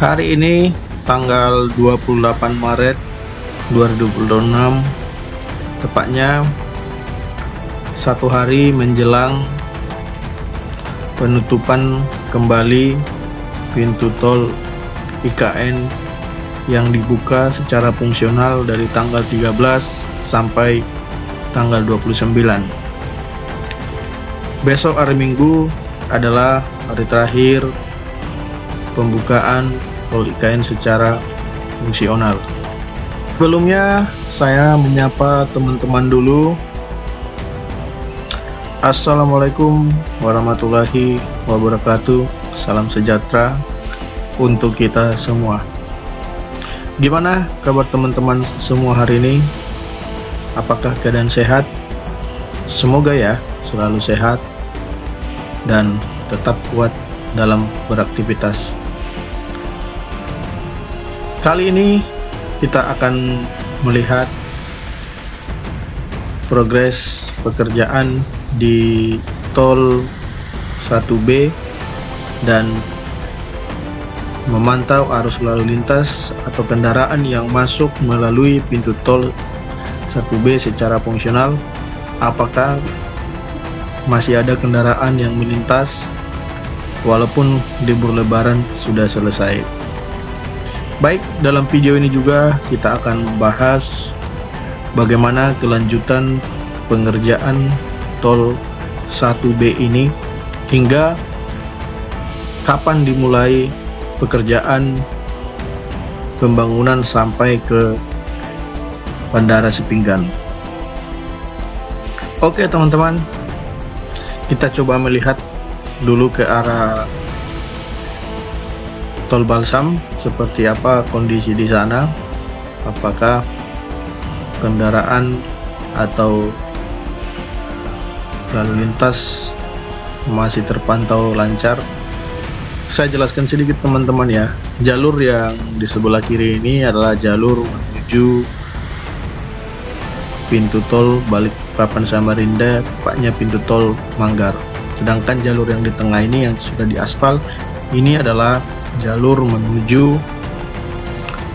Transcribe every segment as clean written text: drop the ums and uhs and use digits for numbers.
Hari ini tanggal 28 Maret 2026, tepatnya satu hari menjelang penutupan kembali pintu tol IKN yang dibuka secara fungsional dari tanggal 13 sampai tanggal 29. Besok hari Minggu adalah hari terakhir pembukaan tol IKN secara fungsional. Sebelumnya saya menyapa teman-teman dulu. Assalamualaikum warahmatullahi wabarakatuh. Salam sejahtera untuk kita semua. Gimana kabar teman-teman semua hari ini? Apakah keadaan sehat? Semoga ya selalu sehat dan tetap kuat dalam beraktivitas. Kali ini kita akan melihat progres pekerjaan di tol 1B dan memantau arus lalu lintas atau kendaraan yang masuk melalui pintu tol 1B secara fungsional. Apakah masih ada kendaraan yang melintas walaupun libur lebaran sudah selesai? Baik, dalam video ini juga kita akan membahas bagaimana kelanjutan pengerjaan tol 1B ini hingga kapan dimulai pekerjaan pembangunan sampai ke Bandara Sepinggan. Oke teman-teman, kita coba melihat dulu ke arah tol Balsam, seperti apa kondisi di sana. Apakah kendaraan atau lalu lintas masih terpantau lancar? Saya jelaskan sedikit teman-teman ya. Jalur yang di sebelah kiri ini adalah jalur menuju pintu tol Balikpapan Samarinda, tepatnya pintu tol Manggar. Sedangkan jalur yang di tengah ini yang sudah diaspal, ini adalah jalur menuju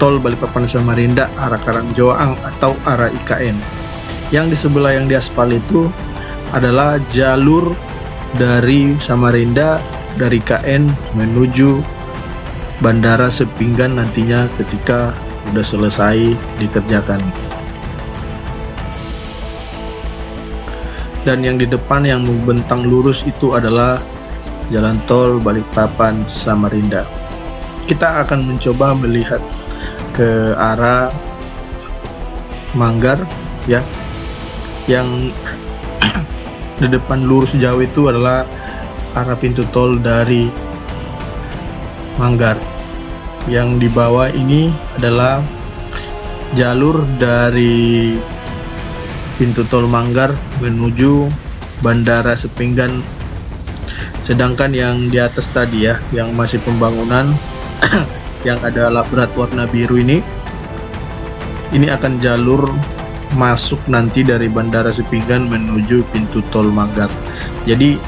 tol Balikpapan Samarinda arah Karangjoang atau arah IKN. Yang di sebelah yang diaspal itu adalah jalur dari Samarinda, dari IKN menuju Bandara Sepinggan nantinya ketika sudah selesai dikerjakan. Dan yang di depan yang membentang lurus itu adalah jalan tol Balikpapan Samarinda. Kita akan mencoba melihat ke arah Manggar ya. Yang di depan lurus jauh itu adalah arah pintu tol dari Manggar. Yang di bawah ini adalah jalur dari pintu tol Manggar menuju Bandara Sepinggan. Sedangkan yang di atas tadi ya, yang masih pembangunan yang ada labrat warna biru ini akan jalur masuk nanti dari Bandara Sepinggan menuju pintu tol Manggar. Jadi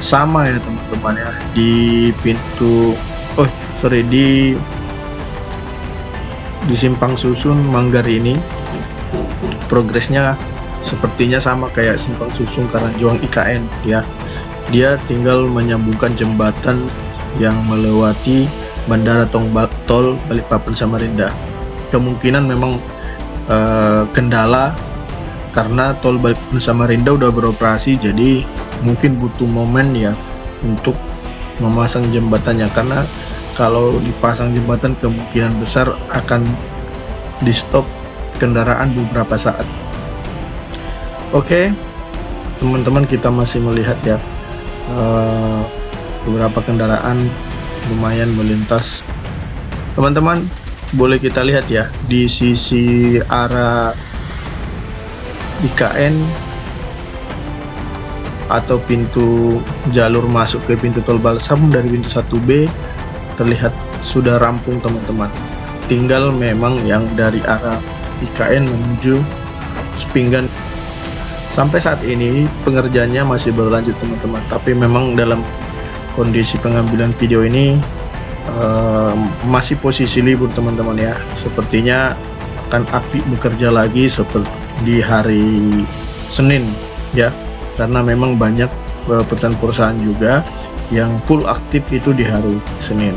sama ya teman-teman ya, di Simpang Susun Manggar ini progresnya sepertinya sama kayak Simpang Susun Karangjoang IKN ya. Dia tinggal menyambungkan jembatan yang melewati Bandara Tol Balikpapan Samarinda. Kemungkinan memang kendala karena tol Balikpapan Samarinda udah beroperasi, jadi mungkin butuh momen ya untuk memasang jembatannya, karena kalau dipasang jembatan kemungkinan besar akan di stop kendaraan beberapa saat. Oke teman-teman, kita masih melihat ya beberapa kendaraan lumayan melintas. Teman-teman boleh kita lihat ya di sisi arah IKN atau pintu jalur masuk ke pintu tol Balsam dari pintu 1B terlihat sudah rampung teman-teman. Tinggal memang yang dari arah IKN menuju Sepinggan. Sampai saat ini pengerjaannya masih berlanjut teman-teman, tapi memang dalam kondisi pengambilan video ini masih posisi libur teman-teman ya. Sepertinya akan aktif bekerja lagi seperti di hari Senin ya, karena memang banyak perusahaan juga yang full aktif itu di hari Senin.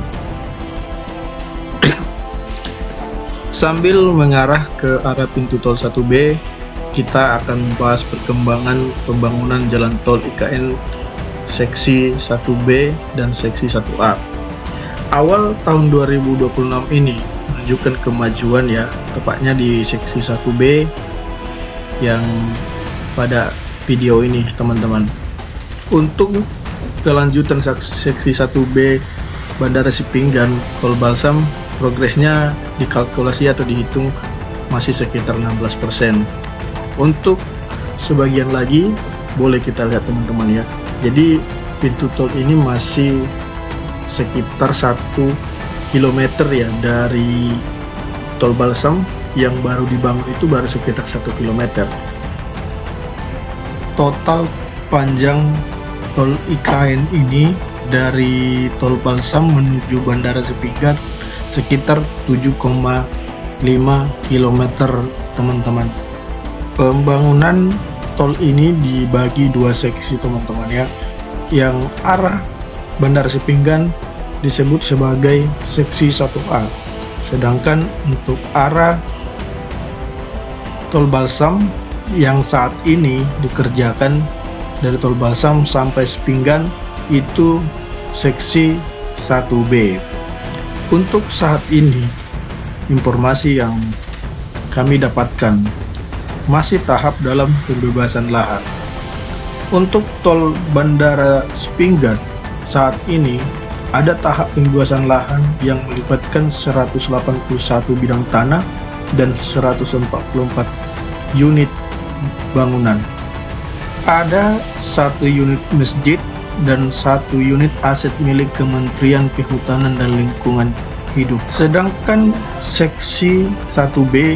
Sambil mengarah ke arah pintu tol 1B, kita akan membahas perkembangan pembangunan jalan tol IKN seksi 1B dan seksi 1A. Awal tahun 2026 ini menunjukkan kemajuan ya, tepatnya di seksi 1B yang pada video ini teman-teman. Untuk kelanjutan seksi 1B Bandara Sipinggan Tol Balsam, progresnya dikalkulasi atau dihitung masih sekitar 16%. Untuk sebagian lagi boleh kita lihat teman-teman ya. Jadi pintu tol ini masih sekitar 1 km ya dari Tol Balsam, yang baru dibangun itu baru sekitar 1 km. Total panjang tol IKN ini dari Tol Balsam menuju Bandara Sipinggan sekitar 7,5 km teman-teman. Pembangunan tol ini dibagi 2 seksi teman-teman ya. Yang arah Bandara Sipinggan disebut sebagai seksi 1A, sedangkan untuk arah Tol Balsam yang saat ini dikerjakan dari Tol Balsam sampai Sipinggan itu seksi 1B. Untuk saat ini informasi yang kami dapatkan masih tahap dalam pembebasan lahan. Untuk tol Bandara Sipinggan saat ini ada tahap pembebasan lahan yang melibatkan 181 bidang tanah dan 144 unit bangunan. Ada 1 unit masjid dan 1 unit aset milik Kementerian Kehutanan dan Lingkungan Hidup. Sedangkan seksi 1B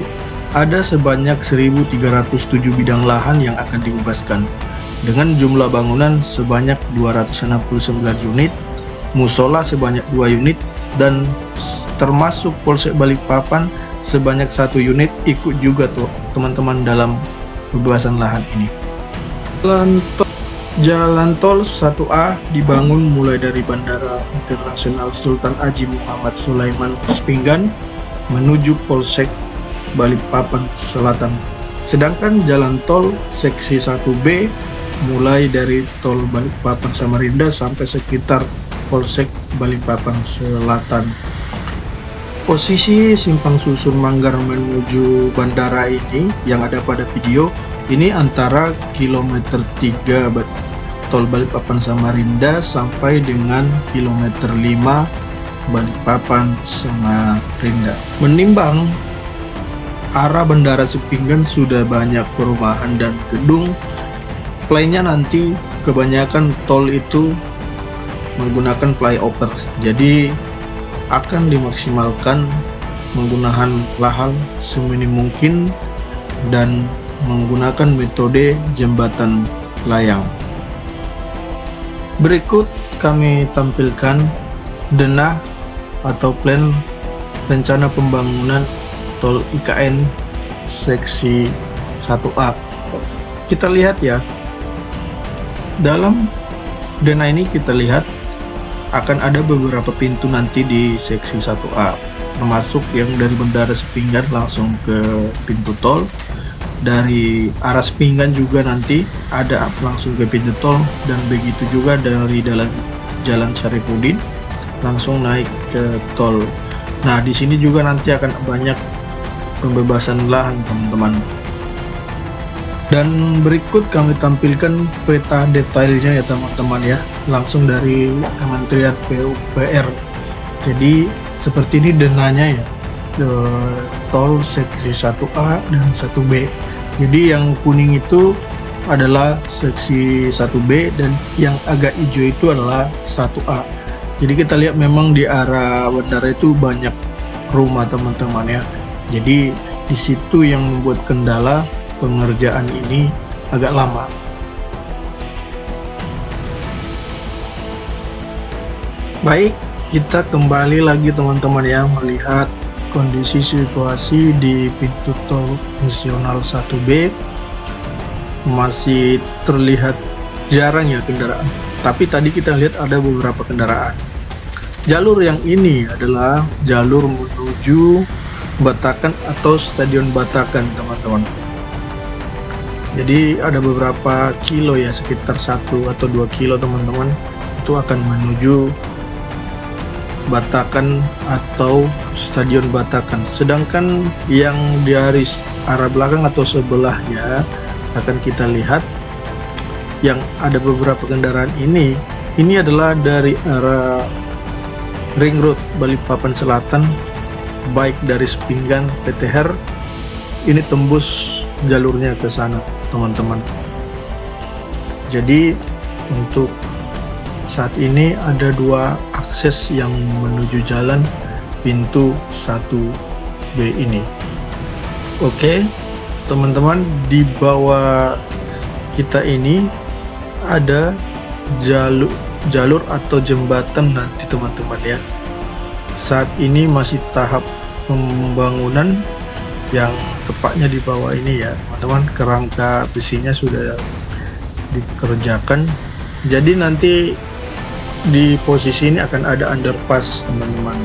ada sebanyak 1.307 bidang lahan yang akan dibebaskan dengan jumlah bangunan sebanyak 269 unit, musola sebanyak 2 unit, dan termasuk Polsek Balikpapan sebanyak 1 unit ikut juga tuh teman-teman dalam pembebasan lahan ini. Jalan tol 1A dibangun mulai dari Bandara Internasional Sultan Haji Muhammad Sulaiman Sipinggan menuju Polsek Balikpapan Selatan. Sedangkan jalan tol seksi 1B mulai dari Tol Balikpapan Samarinda sampai sekitar Polsek Balikpapan Selatan. Posisi simpang susun Manggar menuju bandara ini yang ada pada video ini antara kilometer 3 Tol Balikpapan Samarinda sampai dengan kilometer 5 Balikpapan Samarinda. Menimbang arah Bandara Sipinggan sudah banyak perumahan dan gedung, lainnya nanti kebanyakan tol itu menggunakan flyover, jadi akan dimaksimalkan menggunakan lahan seminim mungkin dan menggunakan metode jembatan layang. Berikut kami tampilkan denah atau plan rencana pembangunan tol IKN seksi 1A. Kita lihat ya, dalam denah ini kita lihat akan ada beberapa pintu nanti di seksi 1A, termasuk yang dari Bandara Sipinggan langsung ke pintu tol. Dari arah Sipinggan juga nanti ada langsung ke pintu tol, dan begitu juga dari Jalan Syarifuddin langsung naik ke tol. Nah, di sini juga nanti akan banyak pembebasan lahan teman-teman. Dan berikut kami tampilkan peta detailnya ya teman-teman ya, langsung dari Kementerian PUPR. Jadi seperti ini denahnya ya, tol seksi 1A dan 1B. Jadi yang kuning itu adalah seksi 1B dan yang agak hijau itu adalah 1A. Jadi kita lihat memang di arah bandara itu banyak rumah teman-teman ya. Jadi di situ yang membuat kendala pengerjaan ini agak lama. Baik, kita kembali lagi teman-teman ya, melihat kondisi situasi di pintu tol fungsional 1B. Masih terlihat jarang ya kendaraan, tapi tadi kita lihat ada beberapa kendaraan. Jalur yang ini adalah jalur menuju Batakan atau Stadion Batakan teman-teman. Jadi ada beberapa kilo ya, sekitar 1 atau 2 kilo teman-teman, itu akan menuju Batakan atau Stadion Batakan. Sedangkan yang dari arah belakang atau sebelahnya akan kita lihat yang ada beberapa kendaraan ini adalah dari arah Ring Road Balikpapan Selatan, baik dari Sepinggan PTR ini tembus jalurnya ke sana teman-teman. Jadi untuk saat ini ada 2 akses yang menuju jalan pintu 1B ini. Oke teman-teman, di bawah kita ini ada jalur atau jembatan nanti teman-teman ya. Saat ini masih tahap pembangunan, yang tepatnya di bawah ini ya teman-teman, kerangka besinya sudah dikerjakan. Jadi nanti di posisi ini akan ada underpass teman-teman.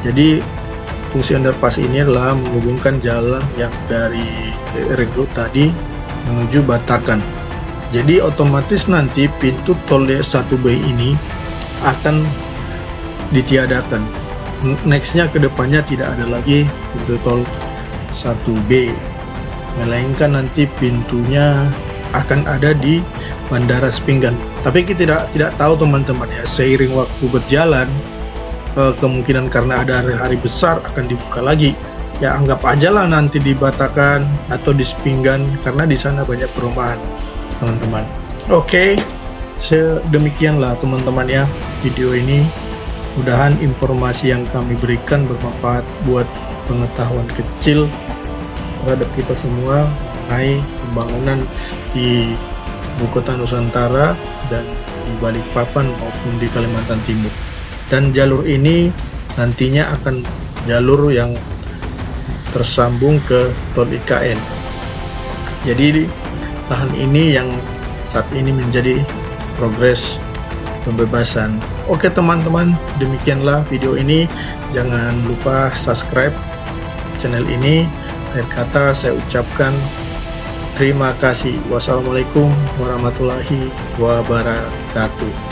Jadi fungsi underpass ini adalah menghubungkan jalan yang dari Ring Road tadi menuju Batakan. Jadi otomatis nanti pintu tol 1B ini akan ditiadakan. Nextnya kedepannya tidak ada lagi pintu tol 1B, melainkan nanti pintunya akan ada di Bandara Sepinggan. Tapi kita tidak tahu teman-teman ya, seiring waktu berjalan kemungkinan karena ada hari besar akan dibuka lagi. Ya anggap aja lah nanti di Batakan atau di Sepinggan, karena di sana banyak perumahan teman-teman. Oke, sedemikianlah teman-teman ya video ini. Mudahan informasi yang kami berikan bermanfaat buat pengetahuan kecil terhadap kita semua mengenai pembangunan di Ibu Kota Nusantara dan di Balikpapan maupun di Kalimantan Timur. Dan jalur ini nantinya akan jalur yang tersambung ke tol IKN. Jadi lahan ini yang saat ini menjadi progres pembebasan. Oke teman-teman, demikianlah video ini. Jangan lupa subscribe channel ini. Akhir kata saya ucapkan terima kasih. Wassalamualaikum warahmatullahi wabarakatuh.